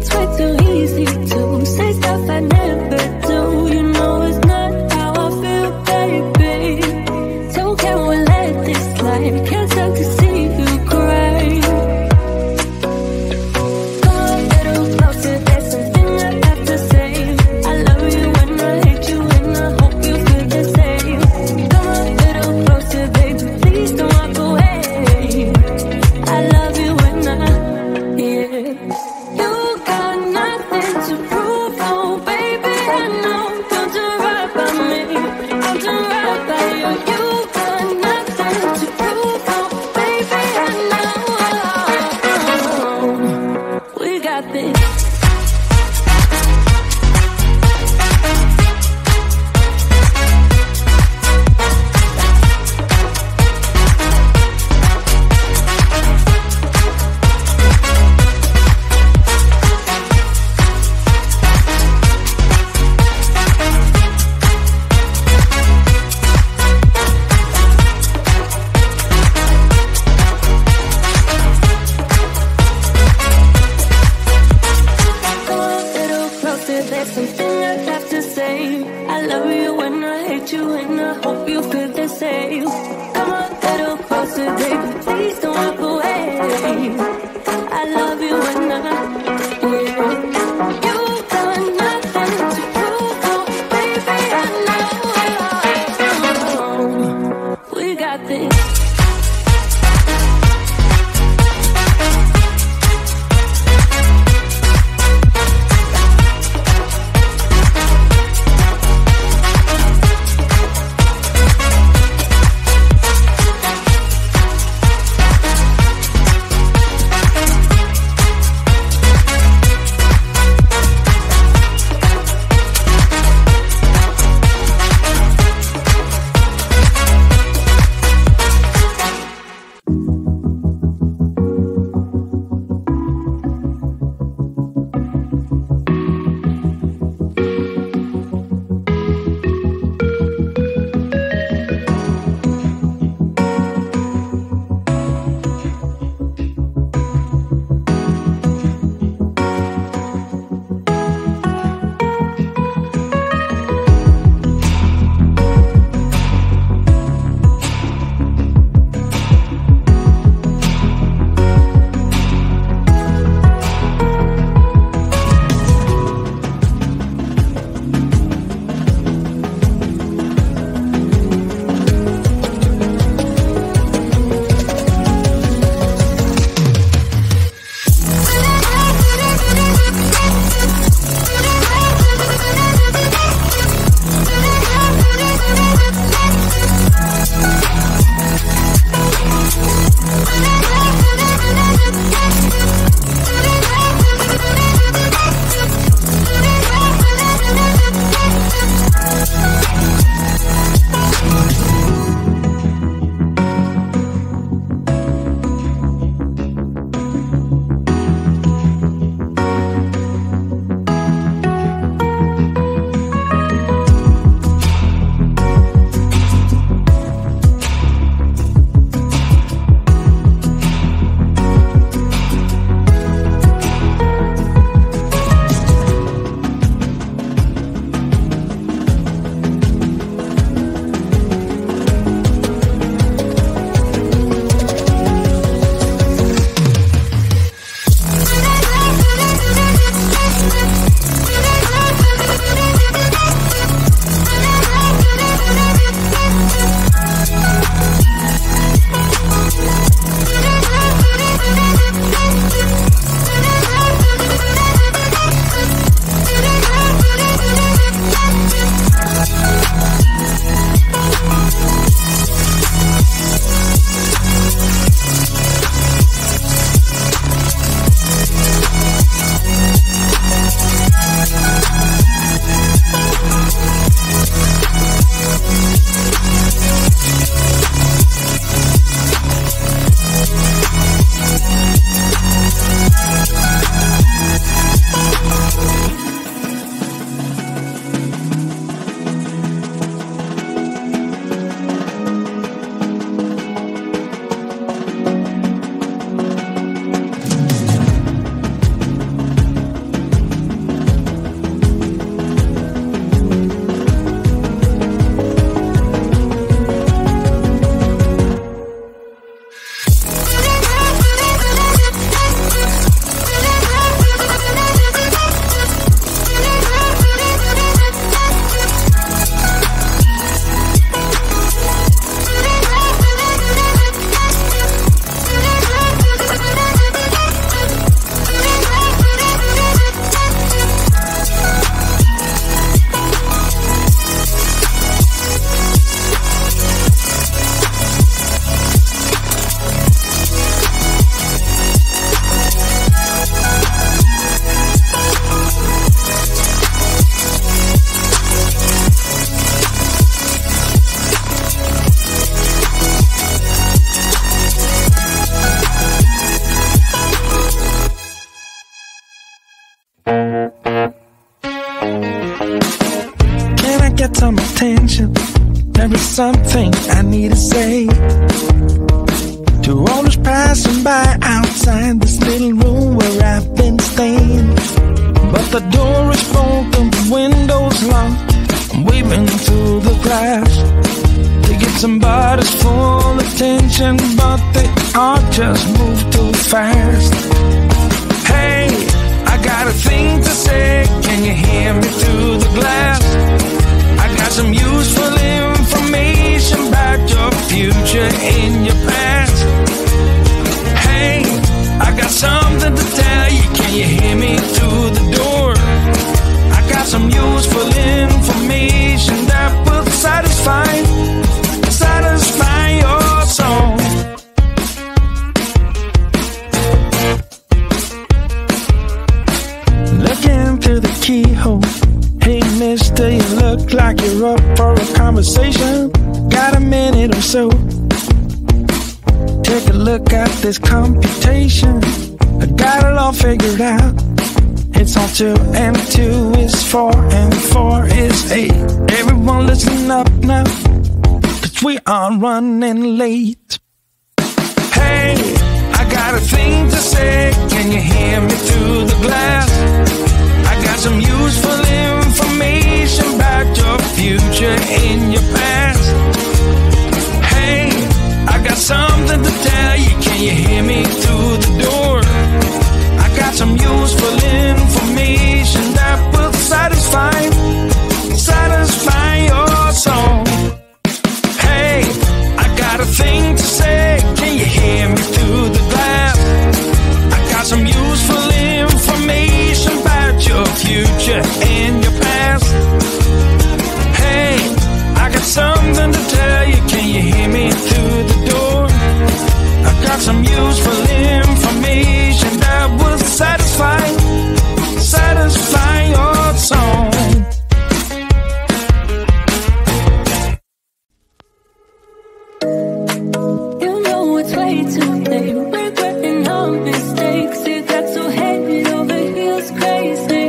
it's way too easy to say stuff I never do. You know it's not how I feel, baby. Don't care what, let this slide. Can't stand to see you cry. Come a little closer, there's something I have to say. I love you and I hate you and I hope you feel the same. Come a little closer, baby, please don't walk away. I love you and yeah. You got nothing to prove, oh baby, I know. Don't do right by me, I'll do right by you. You got nothing to prove, oh baby, I know. We got this. There's something I have to say. I love you and I hate you and I hope you feel the same. Come a little closer, baby, please don't walk away. I love you and yeah. You got nothing to prove, oh baby, I know. We got this. got some attention. There is something I need to say to all those passing by outside this little room where I've been staying. But the door is broken, the window's locked. I'm waving through the glass to get somebody's full attention, but they all just move too fast. Hey, I got a thing to say, can you hear me through the glass? I got some useful information about your future and your past. Hey, I got something to tell you, can you hear me through the door? I got some useful information that will satisfy your soul. Looking through the keyhole. Hey mister, you look like you're up for a conversation. Got a minute or so? Take a look at this computation. I got it all figured out. It's all 2 and 2 is 4 and 4 is 8. Everyone listen up now, 'cause we are running late. Hey, I got a thing to say, can you hear me through the glass? I got some useful information about your future and your past. Hey, I got something to tell you, can you hear me through the door? I got some useful information that will satisfy your soul. Hey, I got a thing to say, can you hear me through the glass? I got some useful information about your future and your past. Hey, I got something to tell you, can you hear me through the door? I got some useful information that will satisfy your soul. You know it's way too late, regretting our mistakes. It got so head over heels crazy.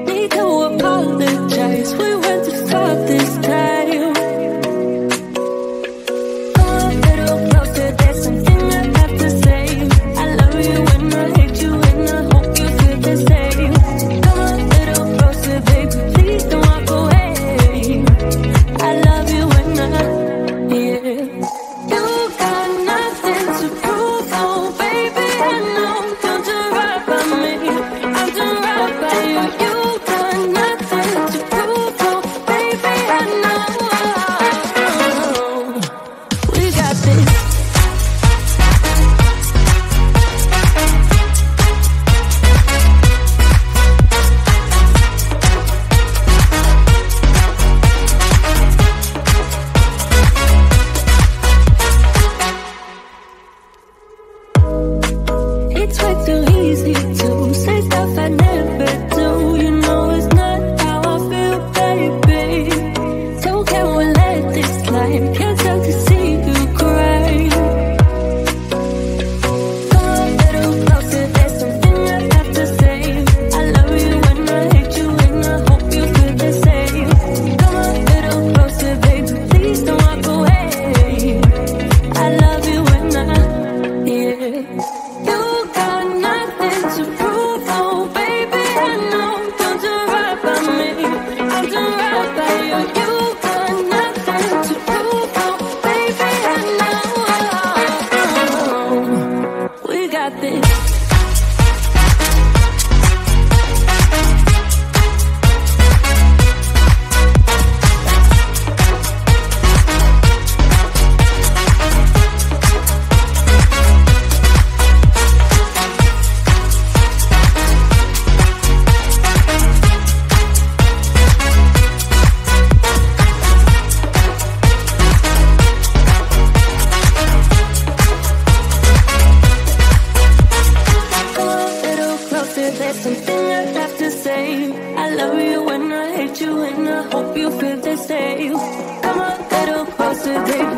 Need to apologize, we went too far this time. Come a little closer, there's something I have to say. I love you and I hate you and I hope you feel the same. Come a little closer, baby, please don't walk away. I love you and yeah. You got nothing to prove, oh baby, I know. Don't do right by me, I'll do right by you. You got nothing to prove, oh baby, I know. We got this. It's way too easy to say stuff I never do. You know it's not how I feel, baby. So can we let this slide? Can't tell to see you cry. Come a little closer, there's something I have to say. I love you and I hate you and I hope you feel the same. Come a little closer, baby, please don't walk away. I love you and yeah. You got nothing to prove, oh baby, I know. Don't do right by me, I'll do right by you. You got nothing to prove, oh baby, I know. We got this. Come a little closer, there's something I have to say. I love you and I hate you and I hope you feel the same. Come a little closer, baby,